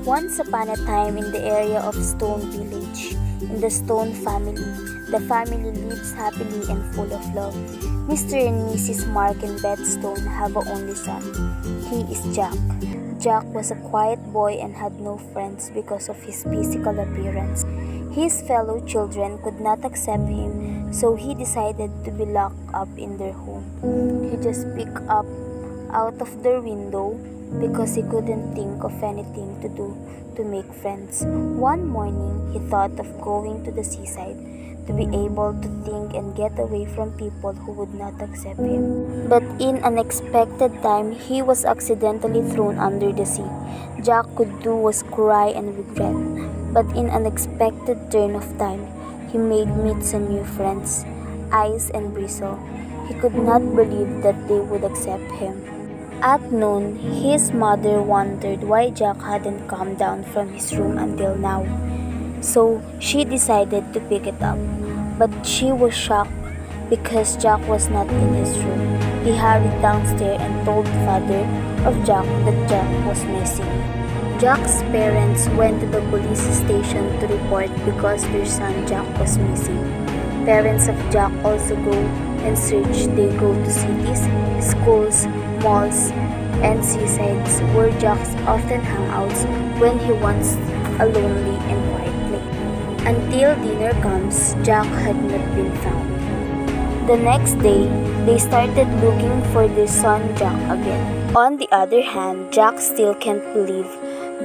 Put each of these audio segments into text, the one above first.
Once upon a time in the area of Stone Village, in the Stone family, the family lives happily and full of love. Mr. and Mrs. Mark and Beth Stone have a only son. He is Jack. Jack was a quiet boy and had no friends because of his physical appearance. His fellow children could not accept him, so he decided to be locked up in their home. He just picked up out of their window because he couldn't think of anything to do to make friends. One morning, he thought of going to the seaside to be able to think and get away from people who would not accept him. But in an unexpected time, he was accidentally thrown under the sea. Jack could do was cry and regret. But in an unexpected turn of time, he made meet some new friends, Ice and Bristle. He could not believe that they would accept him. At noon, his mother wondered why Jack hadn't come down from his room until now. So she decided to pick it up. But she was shocked because Jack was not in his room. He hurried downstairs and told father of Jack that Jack was missing. Jack's parents went to the police station to report because their son Jack was missing. Parents of Jack also go and search. They go to cities, schools, malls, and seasides where Jack often hung out when he wants a lonely and quiet place. Until dinner comes, Jack had not been found. The next day, they started looking for their son Jack again. On the other hand, Jack still can't believe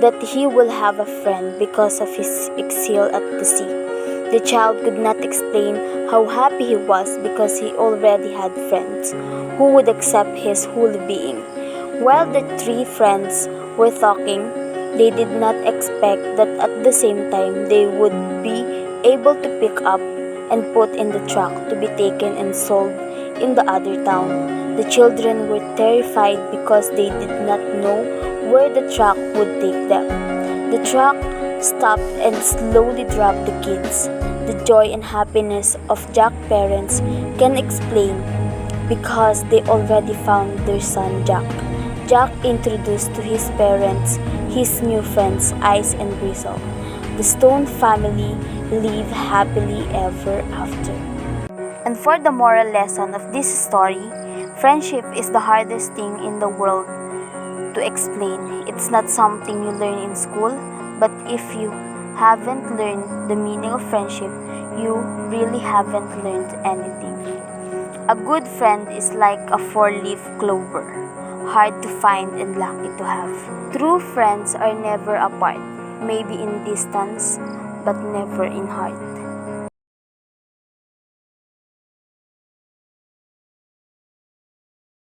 that he will have a friend because of his exile at the sea. The child could not explain how happy he was because he already had friends who would accept his whole being. While the three friends were talking, they did not expect that at the same time they would be able to pick up and put in the truck to be taken and sold in the other town. The children were terrified because they did not know where the truck would take them. The truck stopped and slowly dropped the kids. The joy and happiness of Jack's parents can explain because they already found their son Jack. Jack introduced to his parents his new friends Ice and Bristle. The Stone family lived happily ever after. And for the moral lesson of this story, friendship is the hardest thing in the world to explain. It's not something you learn in school, but if you haven't learned the meaning of friendship, you really haven't learned anything. A good friend is like a four-leaf clover, hard to find and lucky to have. True friends are never apart, maybe in distance, but never in heart.